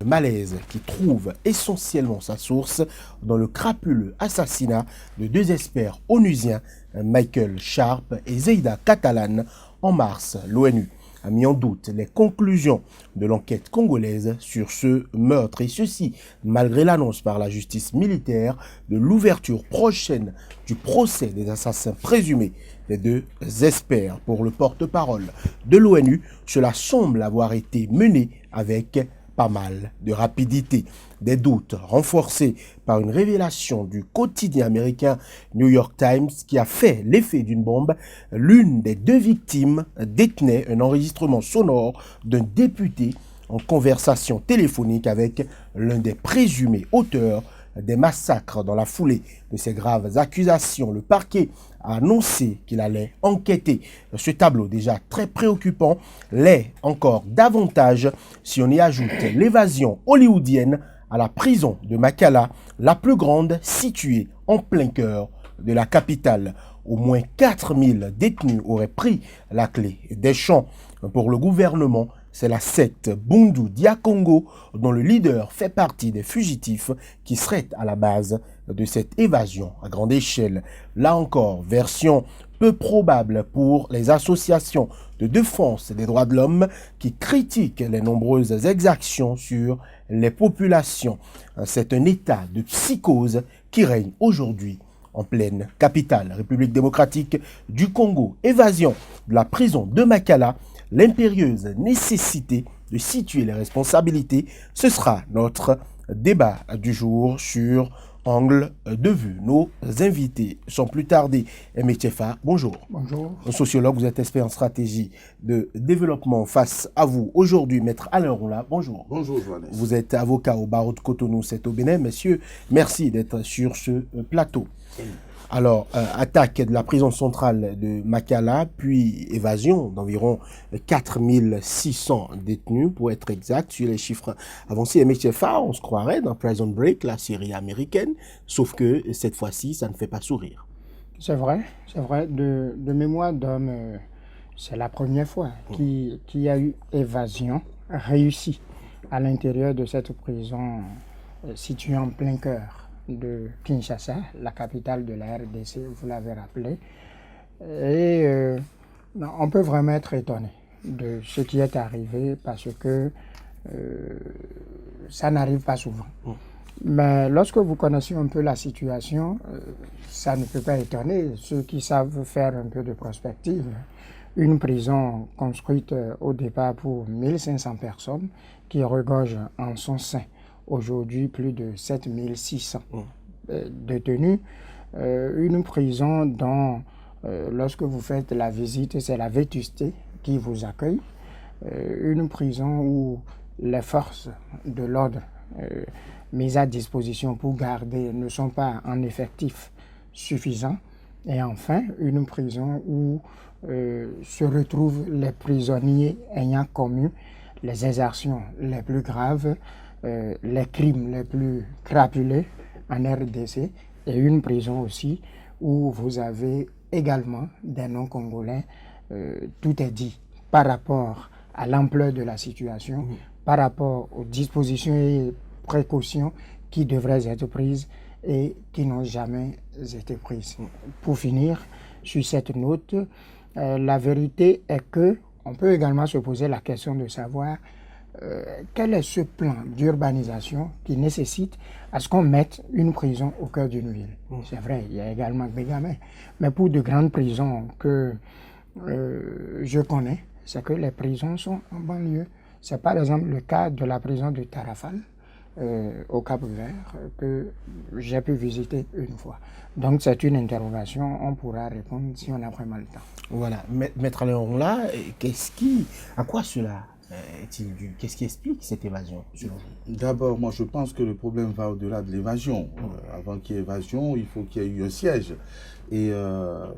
malaise qui trouve essentiellement sa source dans le crapuleux assassinat de deux experts onusiens, Michael Sharp et Zeida Catalan, en mars. L'ONU a mis en doute les conclusions de l'enquête congolaise sur ce meurtre, et ceci malgré l'annonce par la justice militaire de l'ouverture prochaine du procès des assassins présumés des deux experts. Pour le porte-parole de l'ONU, cela semble avoir été mené avec pas mal de rapidité. Des doutes renforcés par une révélation du quotidien américain New York Times qui a fait l'effet d'une bombe. L'une des deux victimes détenait un enregistrement sonore d'un député en conversation téléphonique avec l'un des présumés auteurs des massacres. Dans la foulée de ces graves accusations, le parquet a annoncé qu'il allait enquêter. Ce tableau déjà très préoccupant l'est encore davantage si on y ajoute l'évasion hollywoodienne à la prison de Makala, la plus grande située en plein cœur de la capitale. Au moins 4000 détenus auraient pris la clé des champs. Pour le gouvernement, c'est la secte Bundu Dia Congo dont le leader fait partie des fugitifs qui seraient à la base de cette évasion à grande échelle. Là encore, version peu probable pour les associations de défense des droits de l'homme qui critiquent les nombreuses exactions sur les populations. C'est un état de psychose qui règne aujourd'hui en pleine capitale. République démocratique du Congo, évasion de la prison de Makala, l'impérieuse nécessité de situer les responsabilités, ce sera notre débat du jour sur Angle de vue. Nos invités sont plus tardés. Aimé Tchefa, bonjour. Bonjour. Un sociologue, vous êtes expert en stratégie de développement. Face à vous aujourd'hui, Maître Alain Roula, bonjour. Bonjour, Johannes. Vous êtes avocat au barreau de Cotonou, c'est au Bénin. Messieurs, merci d'être sur ce plateau. Alors, attaque de la prison centrale de Makala, puis évasion d'environ 4600 détenus, pour être exact, sur les chiffres avancés. Et MHFA, on se croirait dans Prison Break, la série américaine, sauf que cette fois-ci, ça ne fait pas sourire. C'est vrai. De mémoire d'homme, c'est la première fois qu'il y a eu évasion réussie à l'intérieur de cette prison située en plein cœur de Kinshasa, la capitale de la RDC, vous l'avez rappelé. Et on peut vraiment être étonné de ce qui est arrivé parce que ça n'arrive pas souvent. Mais lorsque vous connaissez un peu la situation, ça ne peut pas étonner ceux qui savent faire un peu de prospective. Une prison construite au départ pour 1500 personnes qui regorge en son sein aujourd'hui plus de 7600 détenus. Une prison dont, lorsque vous faites la visite, c'est la vétusté qui vous accueille. Une prison où les forces de l'ordre mises à disposition pour garder ne sont pas en effectif suffisant. Et enfin, une prison où se retrouvent les prisonniers ayant commis les exactions les plus graves, les crimes les plus crapuleux en RDC, et une prison aussi où vous avez également des non-congolais. Tout est dit par rapport à l'ampleur de la situation, par rapport aux dispositions et précautions qui devraient être prises et qui n'ont jamais été prises. Pour finir, sur cette note, la vérité est que on peut également se poser la question de savoir quel est ce plan d'urbanisation qui nécessite à ce qu'on mette une prison au cœur d'une ville. C'est vrai, il y a également Bégamé, mais pour de grandes prisons que je connais, c'est que les prisons sont en banlieue. C'est par exemple le cas de la prison de Tarafal, au Cap-Vert, que j'ai pu visiter une fois. Donc c'est une interrogation, on pourra répondre si on a vraiment le temps. Voilà, Maître Alain là, à quoi cela est-il dû? Qu'est-ce qui explique cette évasion selon vous? D'abord, moi je pense que le problème va au-delà de l'évasion. Avant qu'il y ait évasion, il faut qu'il y ait eu un siège. Et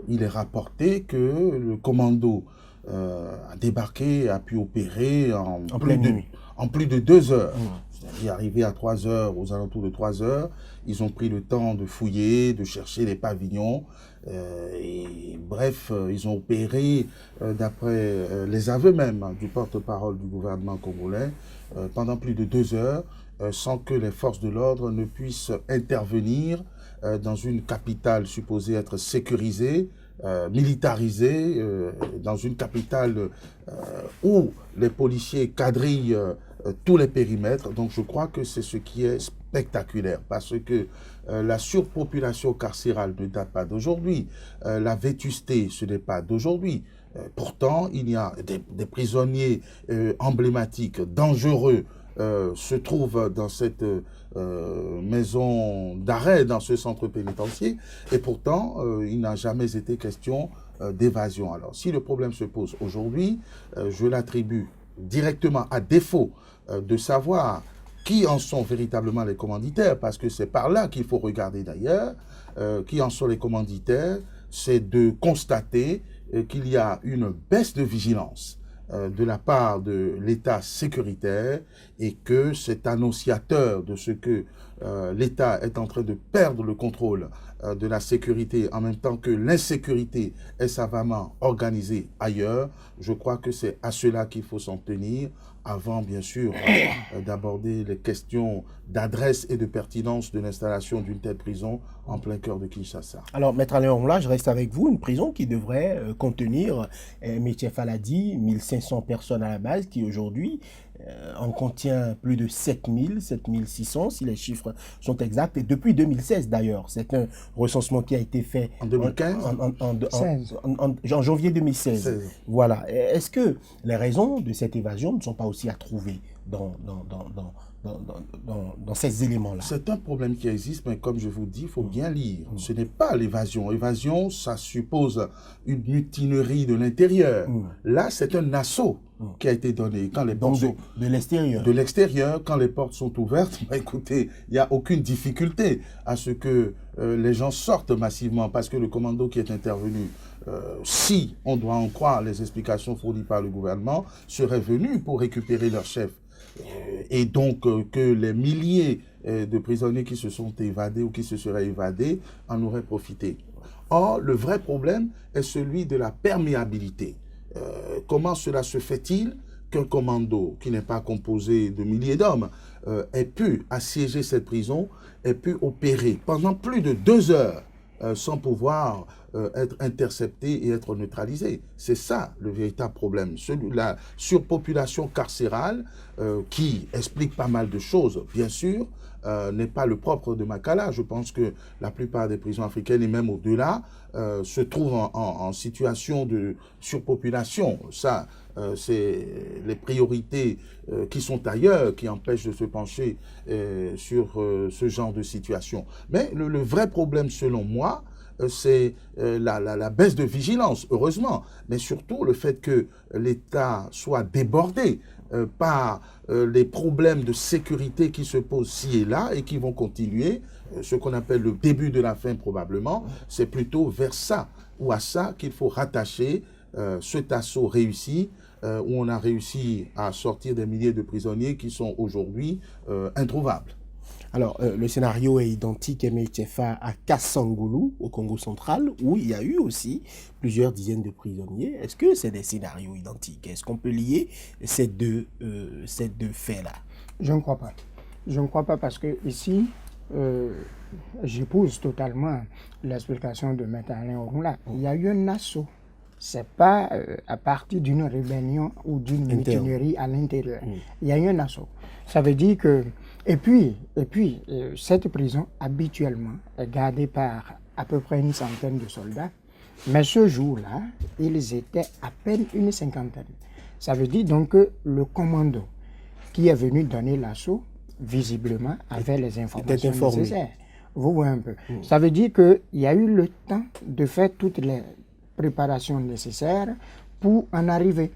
il est rapporté que le commando a débarqué, a pu opérer en plus de 2 heures. Et arrivé à 3 heures, aux alentours de 3 heures, ils ont pris le temps de fouiller, de chercher les pavillons. Et bref, ils ont opéré, d'après les aveux même du porte-parole du gouvernement congolais, pendant plus de 2 heures, sans que les forces de l'ordre ne puissent intervenir dans une capitale supposée être sécurisée, militarisée, dans une capitale où les policiers quadrillent tous les périmètres. Donc je crois que c'est ce qui est spectaculaire, parce que la surpopulation carcérale ne date pas d'aujourd'hui, la vétusté, ce n'est pas d'aujourd'hui. Pourtant, il y a des prisonniers emblématiques, dangereux, se trouvent dans cette maison d'arrêt, dans ce centre pénitentiaire, et pourtant, il n'a jamais été question d'évasion. Alors, si le problème se pose aujourd'hui, je l'attribue directement, à défaut de savoir qui en sont véritablement les commanditaires, parce que c'est par là qu'il faut regarder d'ailleurs, qui en sont les commanditaires, c'est de constater qu'il y a une baisse de vigilance de la part de l'État sécuritaire, et que c'est annonciateur de ce que l'État est en train de perdre le contrôle de la sécurité, en même temps que l'insécurité est savamment organisée ailleurs. Je crois que c'est à cela qu'il faut s'en tenir, avant bien sûr d'aborder les questions d'adresse et de pertinence de l'installation d'une telle prison en plein cœur de Kinshasa. Alors, Maître Alain là, je reste avec vous, une prison qui devrait contenir, Michel l'a dit, 1500 personnes à la base, qui aujourd'hui en contient plus de 7000, 7600, si les chiffres sont exacts, et depuis 2016 d'ailleurs. C'est un recensement qui a été fait en 2015, en janvier 2016. 16. Voilà. Est-ce que les raisons de cette évasion ne sont pas aussi à trouver dans ces éléments-là? C'est un problème qui existe, mais comme je vous dis, il faut bien lire. Ce n'est pas l'évasion. L'évasion, ça suppose une mutinerie de l'intérieur. Là, c'est un assaut qui a été donné. Quand les portes sont de l'extérieur. De l'extérieur, quand les portes sont ouvertes, bah, écoutez, il n'y a aucune difficulté à ce que les gens sortent massivement, parce que le commando qui est intervenu, si on doit en croire les explications fournies par le gouvernement, serait venu pour récupérer leur chef. Et donc que les milliers de prisonniers qui se sont évadés ou qui se seraient évadés en auraient profité. Or, le vrai problème est celui de la perméabilité. Comment cela se fait-il qu'un commando qui n'est pas composé de milliers d'hommes ait pu assiéger cette prison, ait pu opérer pendant plus de 2 heures sans pouvoir être intercepté et être neutralisé? C'est ça le véritable problème. La surpopulation carcérale, qui explique pas mal de choses, bien sûr, n'est pas le propre de Makala. Je pense que la plupart des prisons africaines, et même au-delà, se trouvent en situation de surpopulation. Ça, c'est les priorités qui sont ailleurs, qui empêchent de se pencher sur ce genre de situation. Mais le vrai problème, selon moi, c'est la baisse de vigilance, heureusement, mais surtout le fait que l'État soit débordé par les problèmes de sécurité qui se posent ci et là et qui vont continuer, ce qu'on appelle le début de la fin probablement. C'est plutôt vers ça ou à ça qu'il faut rattacher cet assaut réussi, où on a réussi à sortir des milliers de prisonniers qui sont aujourd'hui introuvables. Alors, le scénario est identique, MHFA, à Kassangoulou, au Congo central, où il y a eu aussi plusieurs dizaines de prisonniers. Est-ce que c'est des scénarios identiques? Est-ce qu'on peut lier ces deux faits-là? Je ne crois pas. Je ne crois pas, parce que ici, j'épouse totalement l'explication de M. Alain Orunla. Il y a eu un assaut. Ce n'est pas à partir d'une rébellion ou d'une mutinerie à l'intérieur. Il y a eu un assaut. Ça veut dire que... Et puis, cette prison, habituellement, est gardée par à peu près une centaine de soldats. Mais ce jour-là, ils étaient à peine une cinquantaine. Ça veut dire donc que le commando qui est venu donner l'assaut, visiblement, avait les informations nécessaires. Vous voyez un peu. Ça veut dire qu'il y a eu le temps de faire toutes les préparations nécessaires pour en arriver.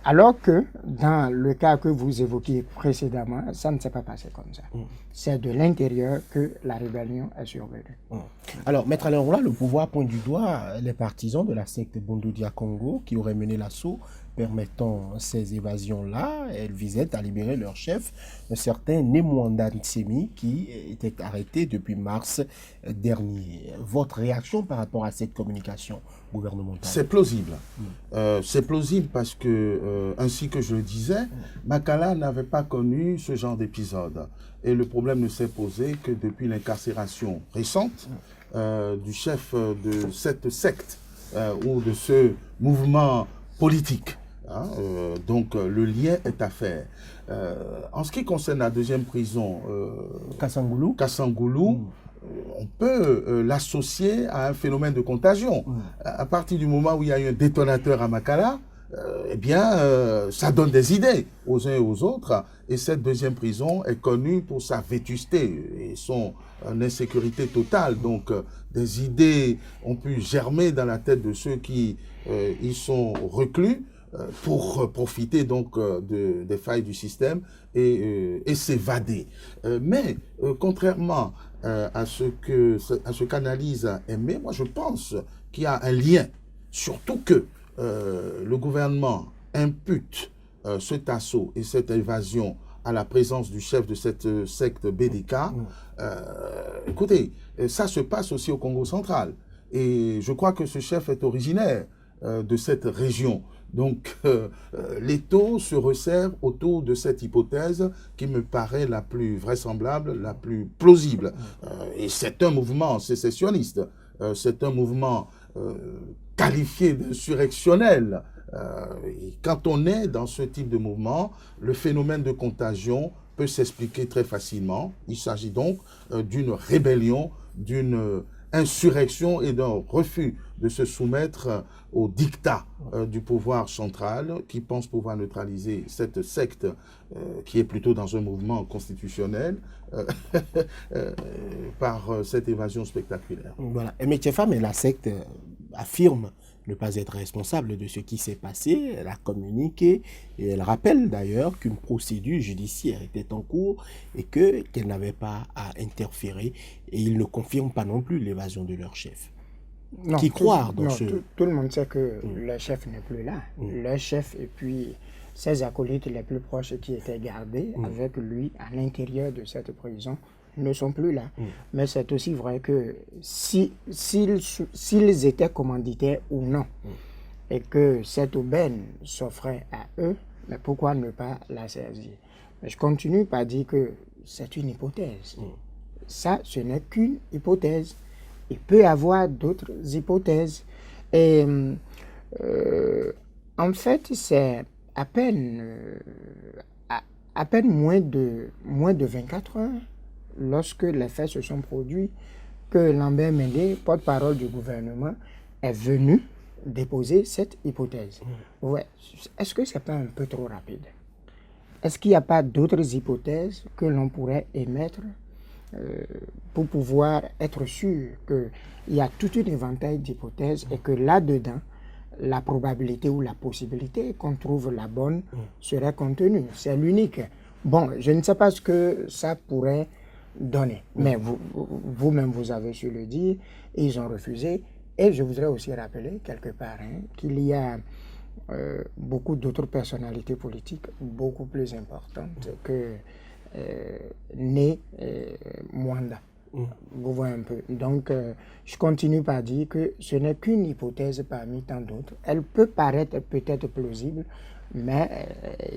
Alors que dans le cas que vous évoquiez précédemment, ça ne s'est pas passé comme ça. C'est de l'intérieur que la rébellion est survenue. Alors, Maître Alain Orunla, le pouvoir pointe du doigt les partisans de la secte Bundu Dia Congo qui auraient mené l'assaut permettant ces évasions-là, elles visaient à libérer leur chef, un certain Nemwanda Ntsemi, qui était arrêté depuis mars dernier. Votre réaction par rapport à cette communication gouvernementale? C'est plausible. C'est plausible parce que, ainsi que je le disais, Makala n'avait pas connu ce genre d'épisode. Et le problème ne s'est posé que depuis l'incarcération récente du chef de cette secte ou de ce mouvement politique. Donc le lien est à faire. En ce qui concerne la deuxième prison, Kassangoulou, on peut l'associer à un phénomène de contagion. À partir du moment où il y a eu un détonateur à Makala, eh bien, ça donne des idées aux uns et aux autres. Et cette deuxième prison est connue pour sa vétusté et son insécurité totale. Donc, des idées ont pu germer dans la tête de ceux qui y sont reclus pour profiter donc des failles du système et s'évader. Mais contrairement à ce qu'analyse Aimé, moi je pense qu'il y a un lien, surtout que le gouvernement impute cet assaut et cette évasion à la présence du chef de cette secte BDK. Écoutez, ça se passe aussi au Congo central. Et je crois que ce chef est originaire de cette région. Donc, l'étau se resserre autour de cette hypothèse qui me paraît la plus vraisemblable, la plus plausible. Et c'est un mouvement sécessionniste. C'est un mouvement qualifié d'insurrectionnel. Et quand on est dans ce type de mouvement, le phénomène de contagion peut s'expliquer très facilement. Il s'agit donc d'une rébellion, d'une insurrection et d'un refus de se soumettre au diktat du pouvoir central qui pense pouvoir neutraliser cette secte qui est plutôt dans un mouvement constitutionnel par cette évasion spectaculaire. Voilà. Et Métiefa, mais la secte affirme ne pas être responsable de ce qui s'est passé. Elle a communiqué et elle rappelle d'ailleurs qu'une procédure judiciaire était en cours et qu'elle n'avait pas à interférer. Et ils ne confirment pas non plus l'évasion de leur chef. Non, Qui croire dans ce... Tout le monde sait que le chef n'est plus là. Le chef et puis ses acolytes les plus proches qui étaient gardés avec lui à l'intérieur de cette prison ne sont plus là. Mais c'est aussi vrai que s'ils étaient commanditaires ou non, et que cette aubaine s'offrait à eux, mais pourquoi ne pas la saisir? Mais je continue par dire que c'est une hypothèse. Ça, ce n'est qu'une hypothèse. Il peut y avoir d'autres hypothèses. Et en fait, c'est à peine moins de 24 heures lorsque les faits se sont produits, que Lambert Mende, porte-parole du gouvernement, est venu déposer cette hypothèse. Ouais. Est-ce que ce n'est pas un peu trop rapide? Est-ce qu'il n'y a pas d'autres hypothèses que l'on pourrait émettre pour pouvoir être sûr qu'il y a tout un éventail d'hypothèses et que là-dedans, la probabilité ou la possibilité qu'on trouve la bonne serait contenue? C'est l'unique. Bon, je ne sais pas ce que ça pourrait donner. Mais vous-même, vous avez su le dire, et ils ont refusé. Et je voudrais aussi rappeler, quelque part, qu'il y a beaucoup d'autres personnalités politiques beaucoup plus importantes que Mwanda. Vous voyez un peu. Donc, je continue par dire que ce n'est qu'une hypothèse parmi tant d'autres. Elle peut paraître peut-être plausible, mais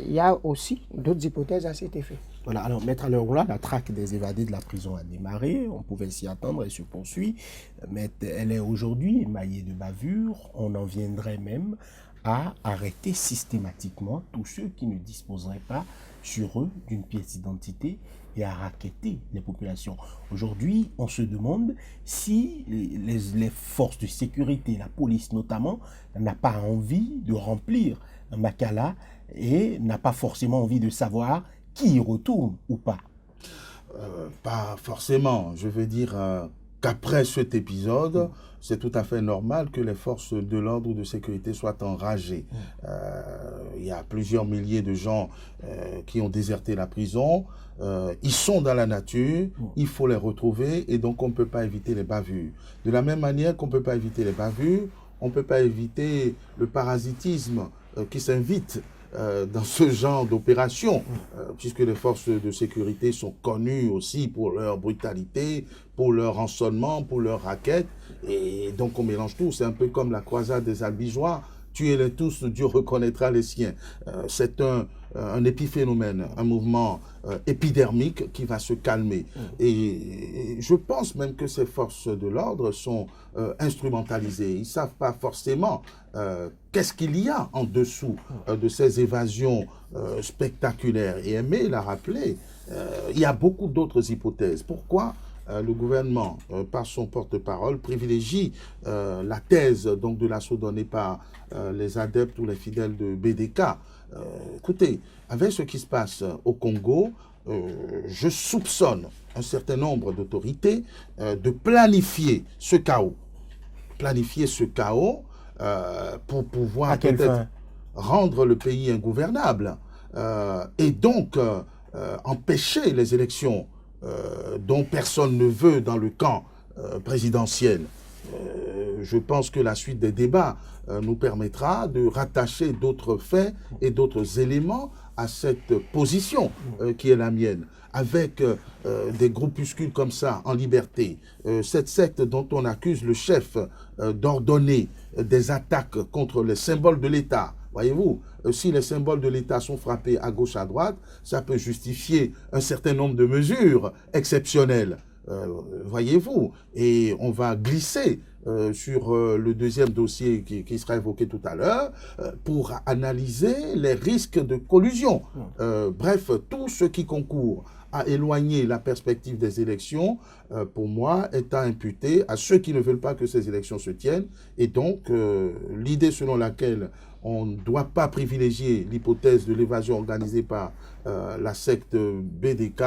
il y a aussi d'autres hypothèses à cet effet. Voilà, alors Maître Aleroula, la traque des évadés de la prison a démarré, on pouvait s'y attendre, elle se poursuit, mais elle est aujourd'hui émaillée de bavures, on en viendrait même à arrêter systématiquement tous ceux qui ne disposeraient pas sur eux d'une pièce d'identité et à racketter les populations. Aujourd'hui, on se demande si les forces de sécurité, la police notamment, n'a pas envie de remplir Makala et n'a pas forcément envie de savoir qui y retourne ou pas. Pas forcément. Je veux dire qu'après cet épisode, c'est tout à fait normal que les forces de l'ordre ou de sécurité soient enragées. Il y a plusieurs milliers de gens qui ont déserté la prison. Ils sont dans la nature, il faut les retrouver et donc on ne peut pas éviter les bavures. De la même manière qu'on ne peut pas éviter les bavures, on ne peut pas éviter le parasitisme qui s'invite dans ce genre d'opération, puisque les forces de sécurité sont connues aussi pour leur brutalité, pour leur rançonnement, pour leurs raquettes, et donc on mélange tout. C'est un peu comme la croisade des albigeois, tuez-les tous, Dieu reconnaîtra les siens. C'est un épiphénomène, un mouvement épidermique qui va se calmer. Et je pense même que ces forces de l'ordre sont instrumentalisées. Ils ne savent pas forcément qu'est-ce qu'il y a en dessous de ces évasions spectaculaires. Et Aimé l'a rappelé, il y a beaucoup d'autres hypothèses. Pourquoi le gouvernement, par son porte-parole, privilégie la thèse donc, de l'assaut donné par les adeptes ou les fidèles de BDK. Écoutez, avec ce qui se passe au Congo, je soupçonne un certain nombre d'autorités de planifier ce chaos. Planifier ce chaos pour pouvoir peut-être rendre le pays ingouvernable et donc empêcher les élections dont personne ne veut dans le camp présidentiel. Je pense que la suite des débats nous permettra de rattacher d'autres faits et d'autres éléments à cette position qui est la mienne. Avec des groupuscules comme ça en liberté, cette secte dont on accuse le chef d'ordonner des attaques contre les symboles de l'État. Voyez-vous, si les symboles de l'État sont frappés à gauche, à droite, ça peut justifier un certain nombre de mesures exceptionnelles. Voyez-vous, et on va glisser sur le deuxième dossier qui sera évoqué tout à l'heure pour analyser les risques de collusion. Bref, tout ce qui concourt à éloigner la perspective des élections, pour moi, est à imputer à ceux qui ne veulent pas que ces élections se tiennent. Et donc, l'idée selon laquelle on ne doit pas privilégier l'hypothèse de l'évasion organisée par la secte BDK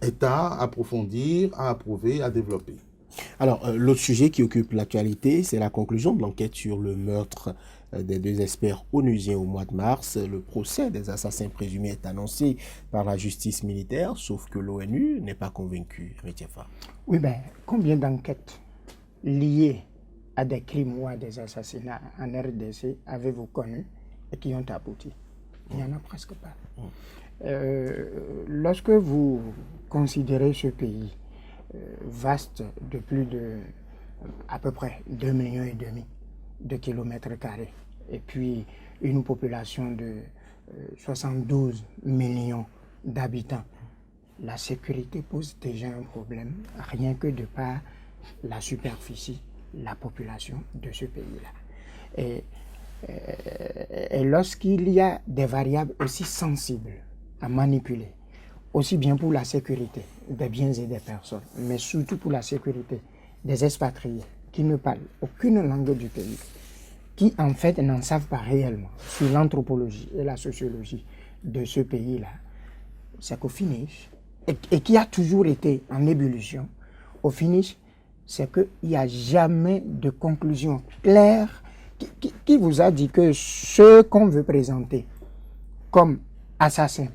est à approfondir, à approuver, à développer. Alors, l'autre sujet qui occupe l'actualité, c'est la conclusion de l'enquête sur le meurtre des deux experts onusiens au mois de mars. Le procès des assassins présumés est annoncé par la justice militaire, sauf que l'ONU n'est pas convaincue. Retiefa. Oui, ben, combien d'enquêtes liées à des crimes ou à des assassinats en RDC avez-vous connu et qui ont abouti? Il n'y en a presque pas. Lorsque vous considérez ce pays vaste de plus de à peu près 2,5 millions de kilomètres carrés et puis une population de 72 millions d'habitants, la sécurité pose déjà un problème, rien que de par la superficie, la population de ce pays-là. Et lorsqu'il y a des variables aussi sensibles à manipuler, aussi bien pour la sécurité des biens et des personnes, mais surtout pour la sécurité des expatriés qui ne parlent aucune langue du pays, qui en fait n'en savent pas réellement sur l'anthropologie et la sociologie de ce pays-là, c'est qu'au finish, et qui a toujours été en ébullition, au finish, c'est qu'il n'y a jamais de conclusion claire qui vous a dit que ceux qu'on veut présenter comme assassins,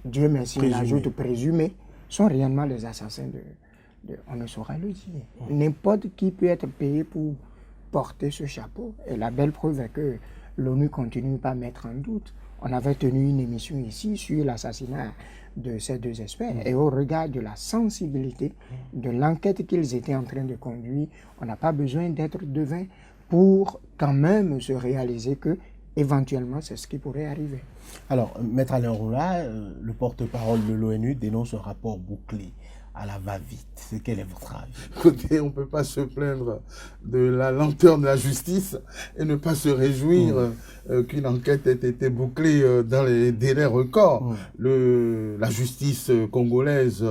Dieu merci, on ajoute présumés, sont réellement les assassins on ne saura le dire. N'importe qui peut être payé pour porter ce chapeau. Et la belle preuve est que l'ONU continue pas à mettre en doute. On avait tenu une émission ici sur l'assassinat de ces deux experts. Et au regard de la sensibilité de l'enquête qu'ils étaient en train de conduire, on n'a pas besoin d'être devin pour quand même se réaliser que éventuellement, c'est ce qui pourrait arriver. Alors, Maître Alain Roula, le porte-parole de l'ONU dénonce un rapport bouclé à la va-vite. Quel est votre avis? Écoutez, on ne peut pas se plaindre de la lenteur de la justice et ne pas se réjouir qu'une enquête ait été bouclée dans les délais records. La justice congolaise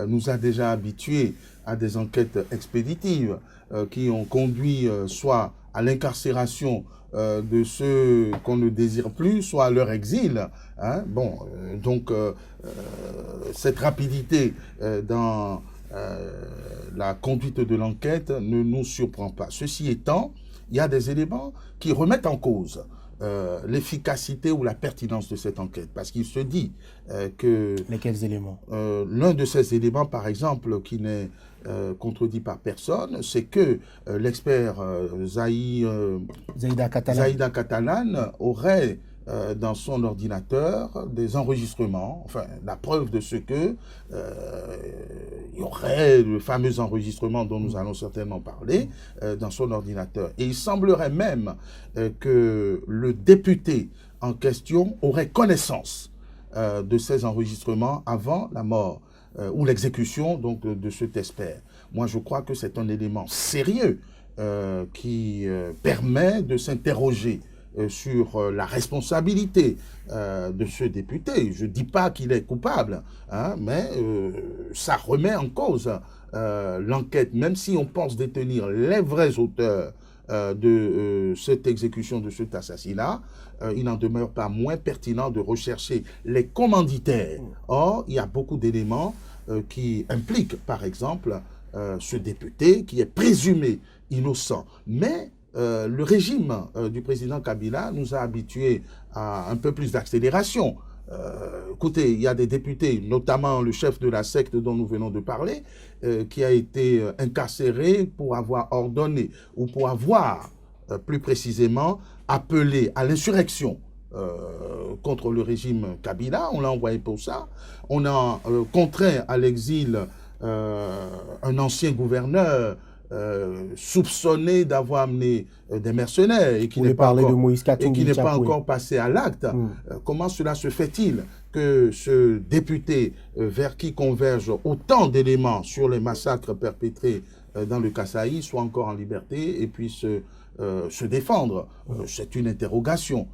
nous a déjà habitués à des enquêtes expéditives qui ont conduit soit à l'incarcération de ceux qu'on ne désire plus, soit à leur exil. Hein? Bon, donc cette rapidité dans la conduite de l'enquête ne nous surprend pas. Ceci étant, il y a des éléments qui remettent en cause l'efficacité ou la pertinence de cette enquête. Parce qu'il se dit que... Lesquels éléments? L'un de ces éléments, par exemple, qui n'est contredit par personne, c'est que l'expert Zaïda Catalan aurait dans son ordinateur des enregistrements, enfin la preuve de ce que il y aurait le fameux enregistrement dont nous allons certainement parler dans son ordinateur. Et il semblerait même que le député en question aurait connaissance de ces enregistrements avant la mort ou l'exécution donc de cet expert. Moi, je crois que c'est un élément sérieux qui permet de s'interroger sur la responsabilité de ce député. Je ne dis pas qu'il est coupable, hein, mais ça remet en cause l'enquête, même si on pense détenir les vrais auteurs de cette exécution, de cet assassinat, il n'en demeure pas moins pertinent de rechercher les commanditaires. Or, il y a beaucoup d'éléments qui impliquent, par exemple, ce député qui est présumé innocent. Mais le régime du président Kabila nous a habitués à un peu plus d'accélération. Écoutez, il y a des députés, notamment le chef de la secte dont nous venons de parler, qui a été incarcéré pour avoir ordonné ou pour avoir, plus précisément, appelé à l'insurrection contre le régime Kabila. On l'a envoyé pour ça. On a contraint à l'exil un ancien gouverneur soupçonné d'avoir amené des mercenaires et qui n'est pas encore passé à l'acte. Comment cela se fait-il que ce député vers qui convergent autant d'éléments sur les massacres perpétrés dans le Kasaï soit encore en liberté et puisse se défendre? C'est une interrogation.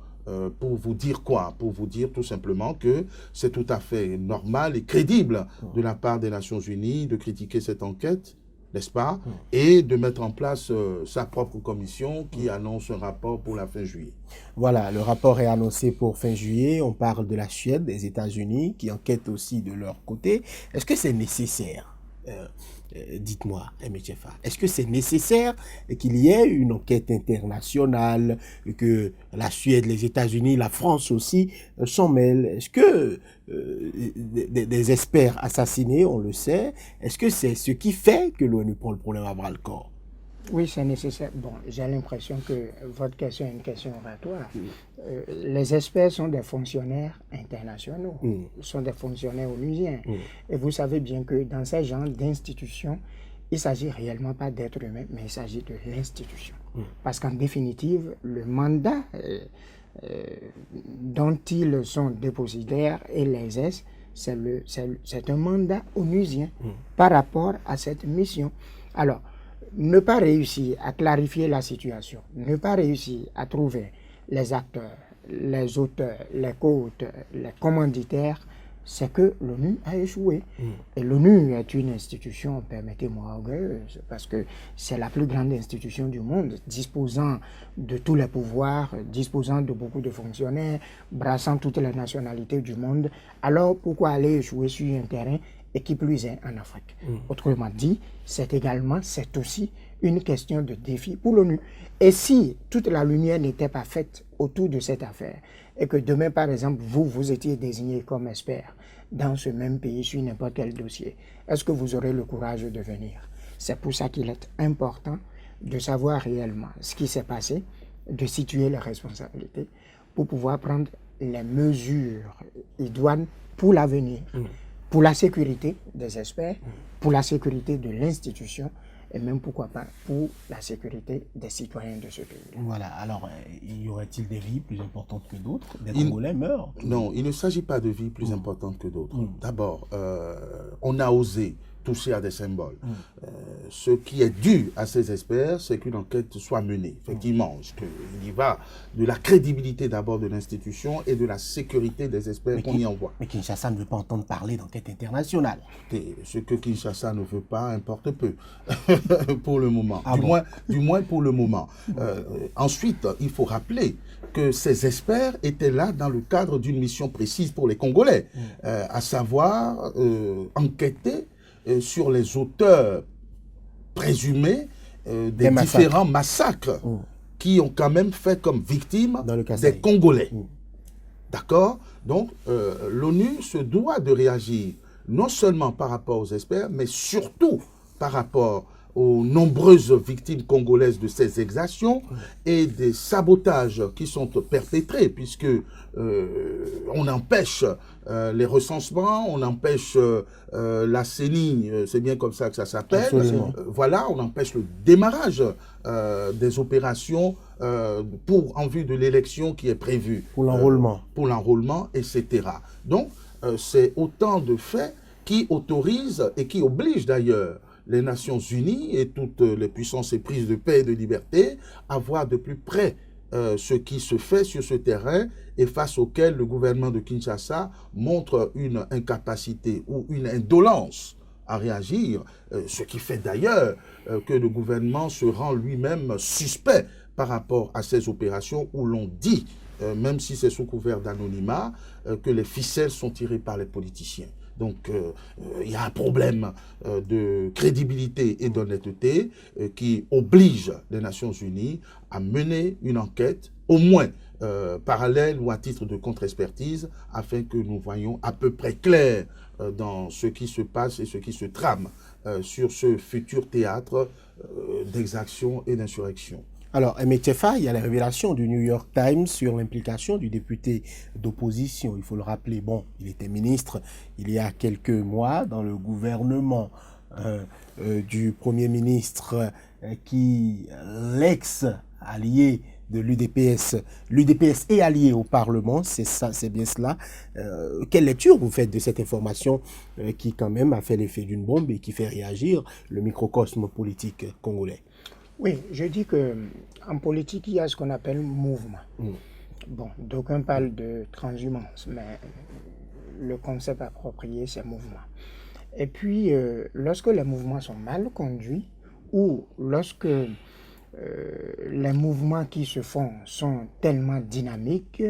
Pour vous dire quoi? Pour vous dire tout simplement que c'est tout à fait normal et crédible de la part des Nations Unies de critiquer cette enquête, n'est-ce pas, et de mettre en place sa propre commission qui annonce un rapport pour la fin juillet. Voilà, le rapport est annoncé pour fin juillet. On parle de la Suède, des États-Unis, qui enquêtent aussi de leur côté. Est-ce que c'est nécessaire? Dites-moi, MHFA, est-ce que c'est nécessaire qu'il y ait une enquête internationale, que la Suède, les États-Unis, la France aussi s'en mêlent? Est-ce que des experts assassinés, on le sait, est-ce que c'est ce qui fait que l'ONU prend le problème à bras-le-corps? Oui, c'est nécessaire. Bon, j'ai l'impression que votre question est une question oratoire. Les experts sont des fonctionnaires internationaux, sont des fonctionnaires onusiens. Et vous savez bien que dans ces genres d'institutions, il ne s'agit réellement pas d'êtres humains, mais il s'agit de l'institution. Parce qu'en définitive, le mandat dont ils sont dépositaires et l'exercent, c'est un mandat onusien par rapport à cette mission. Alors, ne pas réussir à clarifier la situation, ne pas réussir à trouver les acteurs, les auteurs, les co-auteurs, les commanditaires, c'est que l'ONU a échoué. Et l'ONU est une institution, permettez-moi, orgueilleuse, parce que c'est la plus grande institution du monde, disposant de tous les pouvoirs, disposant de beaucoup de fonctionnaires, brassant toutes les nationalités du monde. Alors pourquoi aller échouer sur un terrain et qui plus est en Afrique? Autrement dit, c'est aussi une question de défi pour l'ONU. Et si toute la lumière n'était pas faite autour de cette affaire, et que demain, par exemple, vous étiez désigné comme expert dans ce même pays sur n'importe quel dossier, est-ce que vous aurez le courage de venir? C'est pour ça qu'il est important de savoir réellement ce qui s'est passé, de situer les responsabilités, pour pouvoir prendre les mesures idoines pour l'avenir. Pour la sécurité des experts, pour la sécurité de l'institution, et même pourquoi pas pour la sécurité des citoyens de ce pays. Voilà, alors y aurait-il des vies plus importantes que d'autres? Des Congolais meurent? Non, il ne s'agit pas de vies plus importantes que d'autres. D'abord, on a osé toucher à des symboles. Ce qui est dû à ces experts, c'est qu'une enquête soit menée. Effectivement, il y va de la crédibilité d'abord de l'institution et de la sécurité des experts qu'on y envoie. Mais Kinshasa ne veut pas entendre parler d'enquête internationale. Et ce que Kinshasa ne veut pas importe peu, pour le moment. Du moins pour le moment. Ensuite, il faut rappeler que ces experts étaient là dans le cadre d'une mission précise pour les Congolais, à savoir enquêter sur les auteurs présumés des différents massacres qui ont quand même fait comme victimes des Congolais. D'accord? Donc, l'ONU se doit de réagir non seulement par rapport aux experts, mais surtout par rapport aux nombreuses victimes congolaises de ces exactions et des sabotages qui sont perpétrés, puisque on empêche les recensements, on empêche la CENI, c'est bien comme ça que ça s'appelle. Voilà, on empêche le démarrage des opérations en vue de l'élection qui est prévue. Pour l'enrôlement. Pour l'enrôlement, etc. Donc, c'est autant de faits qui autorisent et qui obligent d'ailleurs les Nations Unies et toutes les puissances éprises de paix et de liberté à voir de plus près ce qui se fait sur ce terrain et face auquel le gouvernement de Kinshasa montre une incapacité ou une indolence à réagir, ce qui fait d'ailleurs que le gouvernement se rend lui-même suspect par rapport à ces opérations où l'on dit, même si c'est sous couvert d'anonymat, que les ficelles sont tirées par les politiciens. Donc, il y a un problème de crédibilité et d'honnêteté qui oblige les Nations Unies à mener une enquête, au moins parallèle ou à titre de contre-expertise, afin que nous voyions à peu près clair dans ce qui se passe et ce qui se trame sur ce futur théâtre d'exaction et d'insurrection. Alors, Emetefa, il y a la révélation du New York Times sur l'implication du député d'opposition. Il faut le rappeler, bon, il était ministre il y a quelques mois dans le gouvernement du Premier ministre qui, l'ex-allié de l'UDPS, l'UDPS est allié au Parlement, c'est ça, c'est bien cela. Quelle lecture vous faites de cette information qui quand même a fait l'effet d'une bombe et qui fait réagir le microcosme politique congolais? Oui, je dis qu'en politique, il y a ce qu'on appelle mouvement. Bon, d'aucuns parlent de transhumance, mais le concept approprié, c'est mouvement. Et puis, lorsque les mouvements sont mal conduits, ou lorsque les mouvements qui se font sont tellement dynamiques,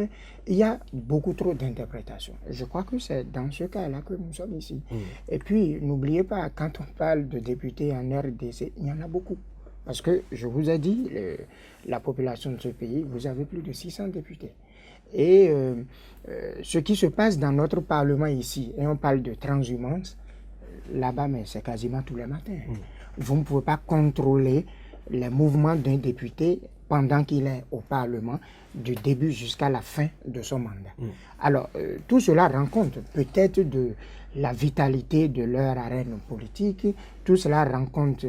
il y a beaucoup trop d'interprétations. Je crois que c'est dans ce cas-là que nous sommes ici. Et puis, n'oubliez pas, quand on parle de députés en RDC, il y en a beaucoup. Parce que, je vous ai dit, la population de ce pays, vous avez plus de 600 députés. Et ce qui se passe dans notre Parlement ici, et on parle de transhumance, là-bas, mais c'est quasiment tous les matins. Vous ne pouvez pas contrôler les mouvements d'un député pendant qu'il est au Parlement, du début jusqu'à la fin de son mandat. Alors, tout cela rend compte peut-être de la vitalité de leur arène politique, tout cela rend compte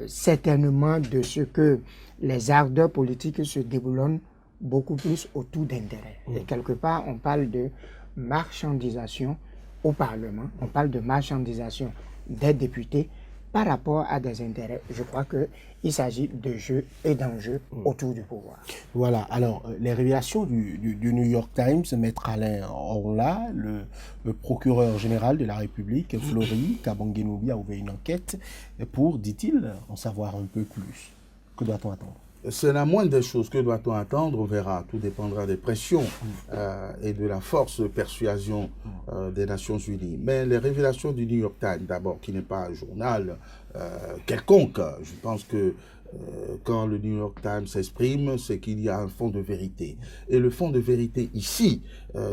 certainement de ce que les ardeurs politiques se déboulonnent beaucoup plus autour d'intérêts. Et quelque part, on parle de marchandisation au Parlement, on parle de marchandisation des députés par rapport à des intérêts. Je crois qu'il s'agit de jeux et d'enjeux autour du pouvoir. Voilà, alors les révélations du New York Times, Maître Alain Orla, le procureur général de la République, Flory Kabangenoubi, a ouvert une enquête pour, dit-il, en savoir un peu plus. Que doit-on attendre? C'est la moindre des choses. Que doit-on attendre? On verra. Tout dépendra des pressions et de la force de persuasion des Nations Unies. Mais les révélations du New York Times, d'abord, qui n'est pas un journal quelconque, je pense que quand le New York Times s'exprime, c'est qu'il y a un fond de vérité. Et le fond de vérité ici,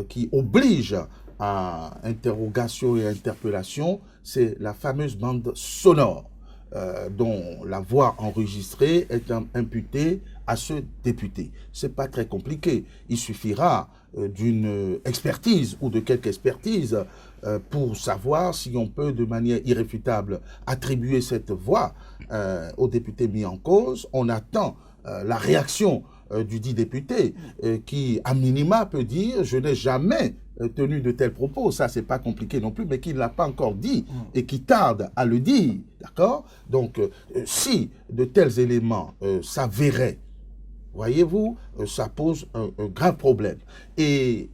qui oblige à interrogation et interpellation, c'est la fameuse bande sonore. Dont la voix enregistrée est imputée à ce député. Ce n'est pas très compliqué. Il suffira d'une expertise ou de quelques expertises pour savoir si on peut de manière irréfutable attribuer cette voix au député mis en cause. On attend la réaction du dit député qui, à minima, peut dire « je n'ai jamais tenu de tels propos ». Ça, c'est pas compliqué non plus, mais qui ne l'a pas encore dit et qui tarde à le dire, d'accord? Donc, si de tels éléments s'avéraient, voyez-vous, ça pose un grave problème. Et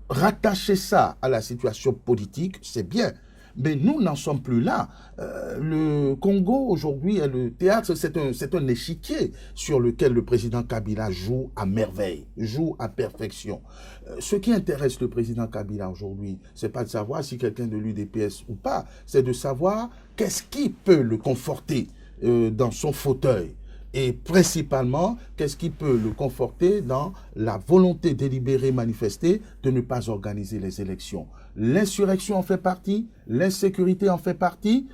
rattacher ça à la situation politique, c'est bien. Mais nous n'en sommes plus là. Le Congo, aujourd'hui, est le théâtre, c'est un échiquier sur lequel le président Kabila joue à merveille, joue à perfection. Ce qui intéresse le président Kabila aujourd'hui, c'est pas de savoir si quelqu'un de l'UDPS ou pas, c'est de savoir qu'est-ce qui peut le conforter dans son fauteuil. Et principalement, qu'est-ce qui peut le conforter dans la volonté délibérée manifestée de ne pas organiser les élections? L'insurrection en fait partie, l'insécurité en fait partie,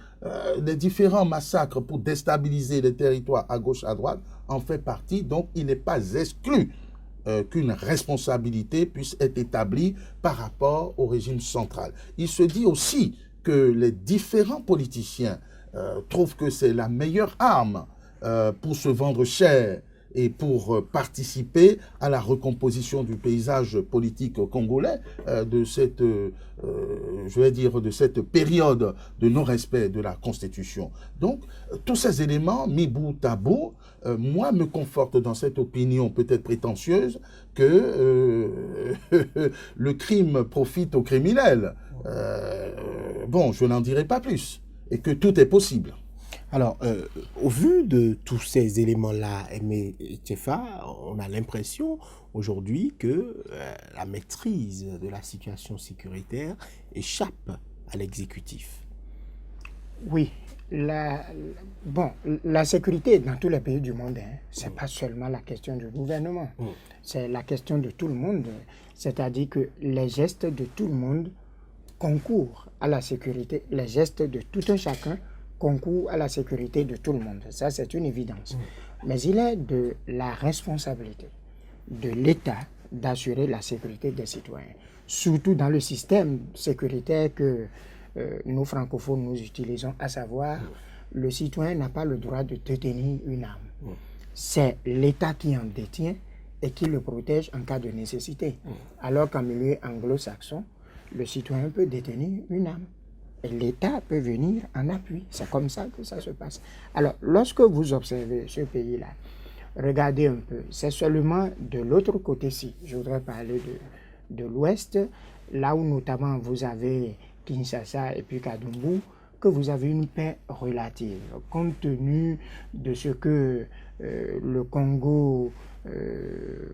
les différents massacres pour déstabiliser les territoires à gauche, à droite en fait partie. Donc, il n'est pas exclu qu'une responsabilité puisse être établie par rapport au régime central. Il se dit aussi que les différents politiciens trouvent que c'est la meilleure arme pour se vendre cher et pour participer à la recomposition du paysage politique congolais de cette, je vais dire, de cette période de non-respect de la Constitution. Donc, tous ces éléments mis bout à bout, moi, me confortent dans cette opinion peut-être prétentieuse que le crime profite aux criminels. Bon, je n'en dirai pas plus. Et que tout est possible. Alors, au vu de tous ces éléments-là, Aimé Tchefa, on a l'impression aujourd'hui que la maîtrise de la situation sécuritaire échappe à l'exécutif. Oui. La sécurité dans tous les pays du monde, ce n'est pas seulement la question du gouvernement, c'est la question de tout le monde. C'est-à-dire que les gestes de tout le monde concourent à la sécurité, les gestes de tout un chacun concourent à la sécurité de tout le monde. Ça, c'est une évidence. Mais il est de la responsabilité de l'État d'assurer la sécurité des citoyens, surtout dans le système sécuritaire que nous, francophones, nous utilisons, à savoir, le citoyen n'a pas le droit de détenir une arme. C'est l'État qui en détient et qui le protège en cas de nécessité. Alors qu'en milieu anglo-saxon, le citoyen peut détenir une arme. Et l'État peut venir en appui. C'est comme ça que ça se passe. Alors, lorsque vous observez ce pays-là, regardez un peu. C'est seulement de l'autre côté-ci. Je voudrais parler de l'Ouest, là où notamment vous avez Kinshasa et puis Kadumbu, que vous avez une paix relative. Compte tenu de ce que le Congo,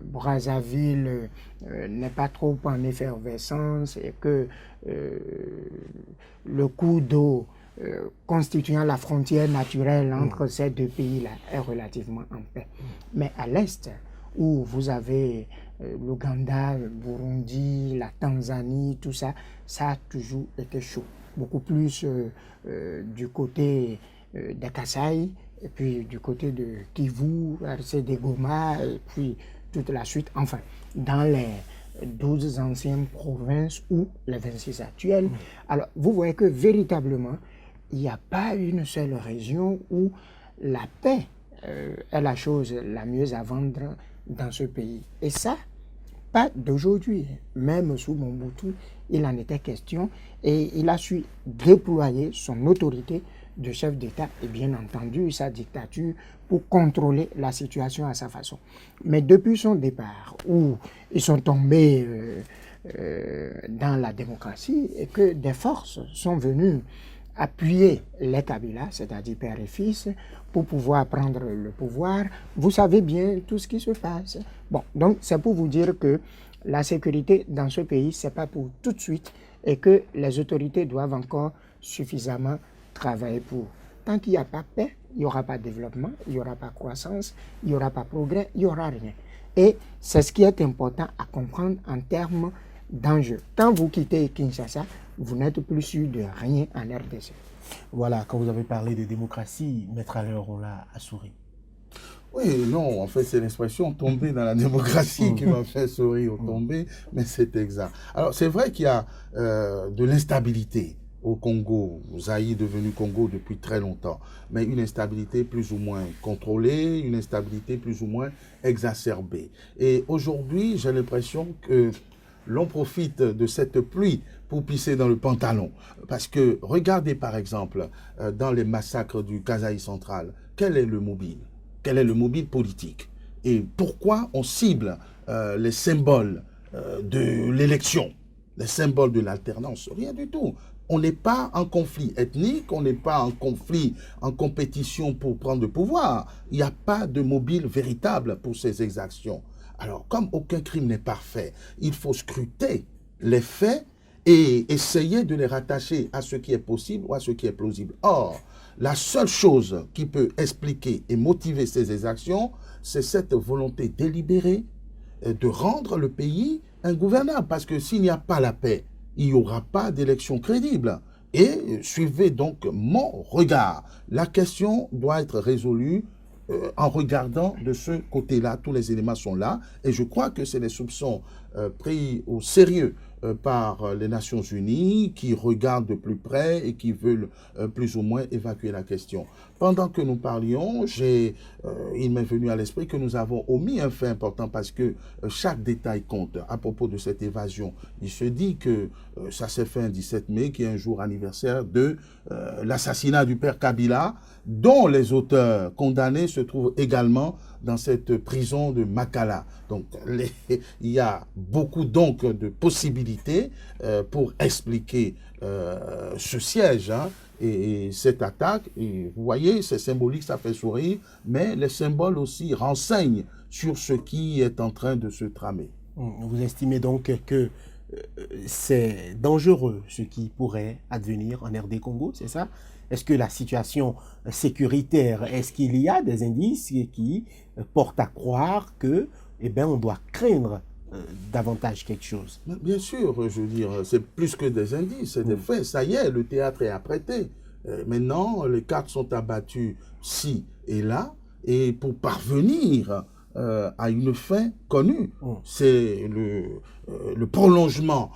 Brazzaville n'est pas trop en effervescence et que le cours d'eau constituant la frontière naturelle entre ces deux pays-là est relativement en paix. Mais à l'Est, où vous avez l'Ouganda, le Burundi, la Tanzanie, tout ça, ça a toujours été chaud. Beaucoup plus du côté des Kasaï, et puis du côté de Kivu, RCD Goma, et puis toute la suite. Enfin, dans les 12 anciennes provinces ou les 26 actuelles. Alors, vous voyez que véritablement, il n'y a pas une seule région où la paix est la chose la mieux à vendre dans ce pays. Et ça, pas d'aujourd'hui. Même sous Mobutu, il en était question et il a su déployer son autorité de chef d'État et bien entendu sa dictature pour contrôler la situation à sa façon. Mais depuis son départ, où ils sont tombés dans la démocratie et que des forces sont venues appuyer les Kabila, c'est-à-dire père et fils, pour pouvoir prendre le pouvoir, vous savez bien tout ce qui se passe. Bon, donc c'est pour vous dire que la sécurité dans ce pays, ce n'est pas pour tout de suite et que les autorités doivent encore suffisamment travailler pour. Tant qu'il n'y a pas paix, il n'y aura pas de développement, il n'y aura pas de croissance, il n'y aura pas de progrès, il n'y aura rien. Et c'est ce qui est important à comprendre en termes d'enjeux. Quand vous quittez Kinshasa, vous n'êtes plus sûr de rien en RDC. Voilà, quand vous avez parlé de démocratie, Maître Alain l'a assouri. Oui, non, en fait, c'est l'expression tomber dans la démocratie qui m'a fait sourire, tomber, mais c'est exact. Alors, c'est vrai qu'il y a de l'instabilité au Congo. Zaïre est devenu Congo depuis très longtemps, mais une instabilité plus ou moins contrôlée, une instabilité plus ou moins exacerbée. Et aujourd'hui, j'ai l'impression que l'on profite de cette pluie pour pisser dans le pantalon. Parce que, regardez par exemple, dans les massacres du Kasaï central, quel est le mobile? Quel est le mobile politique? Et pourquoi on cible les symboles de l'élection, les symboles de l'alternance? Rien du tout. On n'est pas en conflit ethnique, on n'est pas en conflit, en compétition pour prendre le pouvoir. Il n'y a pas de mobile véritable pour ces exactions. Alors, comme aucun crime n'est parfait, il faut scruter les faits et essayer de les rattacher à ce qui est possible ou à ce qui est plausible. Or, La seule chose qui peut expliquer et motiver ces exactions, c'est cette volonté délibérée de rendre le pays ingouvernable. Parce que s'il n'y a pas la paix, il n'y aura pas d'élection crédible. Et suivez donc mon regard. La question doit être résolue en regardant de ce côté-là. Tous les éléments sont là. Et je crois que c'est les soupçons pris au sérieux par les Nations Unies qui regardent de plus près et qui veulent plus ou moins évacuer la question. Pendant que nous parlions, il m'est venu à l'esprit que nous avons omis un fait important parce que chaque détail compte à propos de cette évasion. Il se dit que ça s'est fait un 17 mai, qui est un jour anniversaire de l'assassinat du père Kabila, dont les auteurs condamnés se trouvent également dans cette prison de Makala. Donc, il y a beaucoup donc de possibilités pour expliquer ce siège et cette attaque. Et vous voyez, c'est symbolique, ça fait sourire, mais les symboles aussi renseignent sur ce qui est en train de se tramer. Vous estimez donc que c'est dangereux ce qui pourrait advenir en RD Congo, c'est ça? Est-ce que la situation sécuritaire, est-ce qu'il y a des indices qui portent à croire que, on doit craindre davantage quelque chose? Bien sûr, je veux dire, c'est plus que des indices, c'est des faits. Ça y est, le théâtre est apprêté. Maintenant, les cartes sont abattues ci et là, et pour parvenir à une fin connue, c'est le prolongement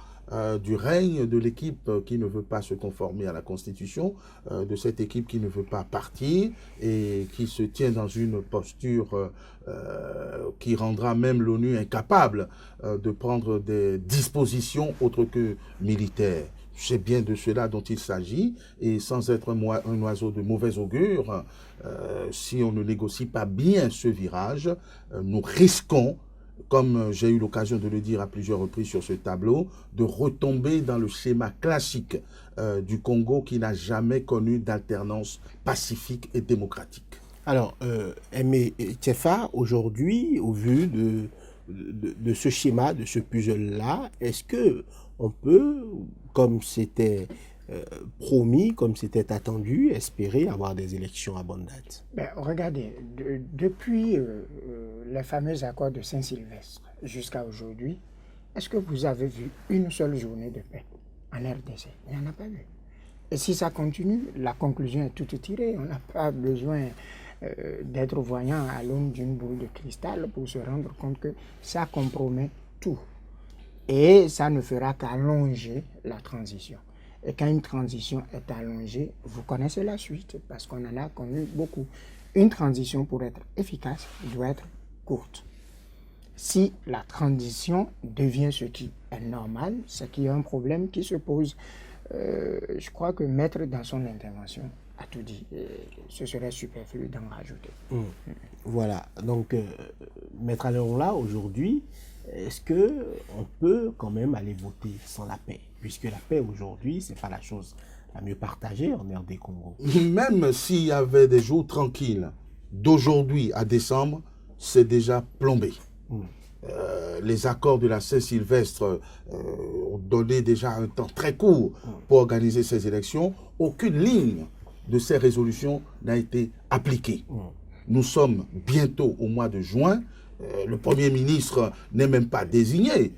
du règne de l'équipe qui ne veut pas se conformer à la Constitution, de cette équipe qui ne veut pas partir et qui se tient dans une posture qui rendra même l'ONU incapable de prendre des dispositions autres que militaires. C'est bien de cela dont il s'agit, et sans être un oiseau de mauvais augure, si on ne négocie pas bien ce virage, nous risquons, comme j'ai eu l'occasion de le dire à plusieurs reprises sur ce tableau, de retomber dans le schéma classique du Congo qui n'a jamais connu d'alternance pacifique et démocratique. Alors, Aimé Tchefa, aujourd'hui, au vu de ce schéma, de ce puzzle-là, est-ce que on peut, comme c'était promis, comme c'était attendu, espérer avoir des élections à bonne date? Regardez, depuis les fameux accords de Saint-Sylvestre jusqu'à aujourd'hui, est-ce que vous avez vu une seule journée de paix en RDC? Il n'y en a pas eu. Et si ça continue, la conclusion est toute tirée. On n'a pas besoin d'être voyant à l'aune d'une boule de cristal pour se rendre compte que ça compromet tout. Et ça ne fera qu'allonger la transition. Et quand une transition est allongée, vous connaissez la suite, parce qu'on en a connu beaucoup. Une transition, pour être efficace, doit être courte. Si la transition devient ce qui est normal, c'est qu'il y a un problème qui se pose. Je crois que Maître, dans son intervention, a tout dit. Ce serait superflu d'en rajouter. Voilà. Donc, Maître Aleronla, aujourd'hui, est-ce qu'on peut quand même aller voter sans la paix? Puisque la paix aujourd'hui, ce n'est pas la chose la mieux partagée en RD Congo. Même s'il y avait des jours tranquilles, d'aujourd'hui à décembre, c'est déjà plombé. Les accords de la Saint-Sylvestre ont donné déjà un temps très court pour organiser ces élections. Aucune ligne de ces résolutions n'a été appliquée. Nous sommes bientôt au mois de juin. Le Premier ministre n'est même pas désigné,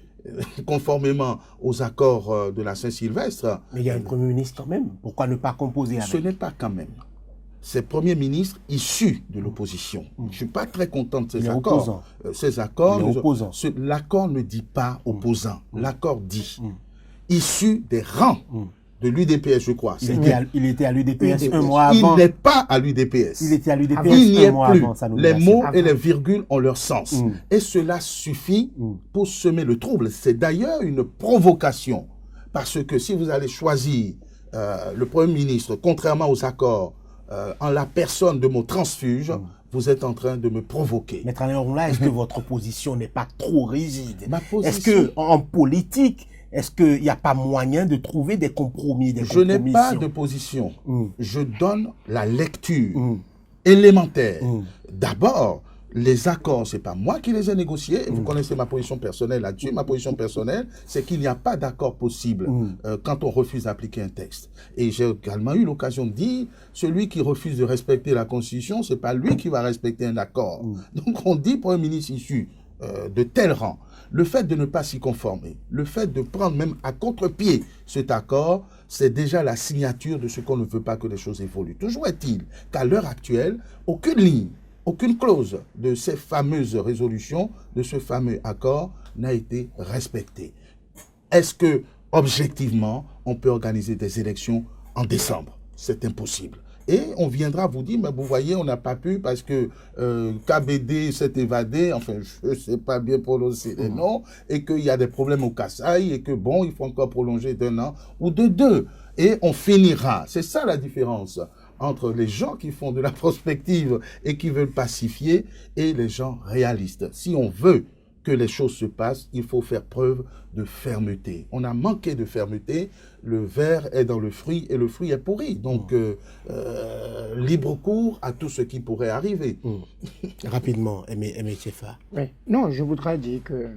conformément aux accords de la Saint-Sylvestre. Mais il y a un Premier ministre quand même. Pourquoi ne pas composer avec? Ce n'est pas quand même. C'est Premier ministre issu de l'opposition. Je ne suis pas très content de ces accords. Ces accords, l'accord ne dit pas opposant. L'accord dit issu des rangs de l'UDPS, je crois. Il était à l'UDPS un mois avant. Il n'est pas à l'UDPS. Il était à l'UDPS un mois avant sa nomination. Les mots et les virgules ont leur sens. Et cela suffit pour semer le trouble. C'est d'ailleurs une provocation. Parce que si vous allez choisir le Premier ministre, contrairement aux accords, en la personne de mon transfuge, vous êtes en train de me provoquer. Maître Aleronla, est-ce que votre position n'est pas trop rigide? Ma position... Est-ce qu'en politique, est-ce qu'il n'y a pas moyen de trouver des compromis, Je n'ai pas de position. Je donne la lecture élémentaire. D'abord, les accords, c'est pas moi qui les ai négociés. Vous connaissez ma position personnelle là-dessus. Ma position personnelle, c'est qu'il n'y a pas d'accord possible quand on refuse d'appliquer un texte. Et j'ai également eu l'occasion de dire, celui qui refuse de respecter la Constitution, c'est pas lui qui va respecter un accord. Donc on dit pour un ministre issu de tel rang, le fait de ne pas s'y conformer, le fait de prendre même à contre-pied cet accord, c'est déjà la signature de ce qu'on ne veut pas que les choses évoluent. Toujours est-il qu'à l'heure actuelle, aucune ligne, aucune clause de ces fameuses résolutions, de ce fameux accord, n'a été respectée. Est-ce que, objectivement, on peut organiser des élections en décembre? C'est impossible. Et on viendra vous dire, mais vous voyez, on n'a pas pu parce que KBD s'est évadé, enfin, je ne sais pas bien prononcer les noms, et qu'il y a des problèmes au Kasaï, et que bon, il faut encore prolonger d'1 an ou de 2. Et on finira. C'est ça la différence entre les gens qui font de la prospective et qui veulent pacifier et les gens réalistes. Si on veut que les choses se passent, il faut faire preuve de fermeté. On a manqué de fermeté, le verre est dans le fruit et le fruit est pourri. Donc, libre cours à tout ce qui pourrait arriver. Rapidement, Aimé Tchefa. Oui. Non, je voudrais dire que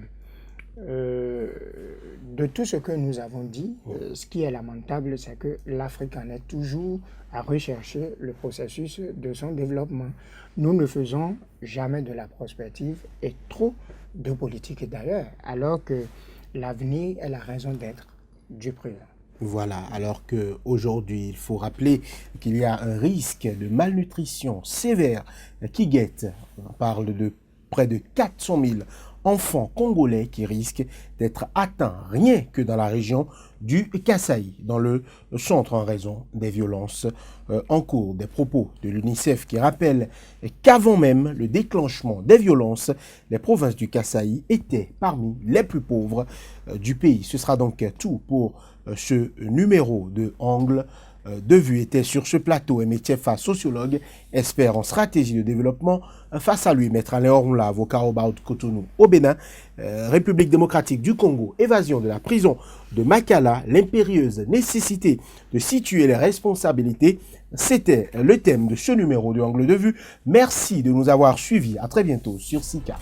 de tout ce que nous avons dit, ce qui est lamentable, c'est que l'Afrique en est toujours à rechercher le processus de son développement. Nous ne faisons jamais de la prospective et trop de politique d'ailleurs, alors que l'avenir est la raison d'être du présent. Voilà, alors qu'aujourd'hui, il faut rappeler qu'il y a un risque de malnutrition sévère qui guette. On parle de près de 400 000 enfants congolais qui risquent d'être atteints rien que dans la région du Kasaï, dans le centre en raison des violences en cours. Des propos de l'UNICEF qui rappellent qu'avant même le déclenchement des violences, les provinces du Kasaï étaient parmi les plus pauvres du pays. Ce sera donc tout pour ce numéro de Angle de vue. Était sur ce plateau Aimé Tchefa, sociologue, expert en stratégie de développement. Face à lui, Maître Alain Orunla, avocat au barreau de Cotonou au Bénin, République démocratique du Congo, évasion de la prison de Makala, l'impérieuse nécessité de situer les responsabilités. C'était le thème de ce numéro de Angle de vue. Merci de nous avoir suivis. À très bientôt sur SICA.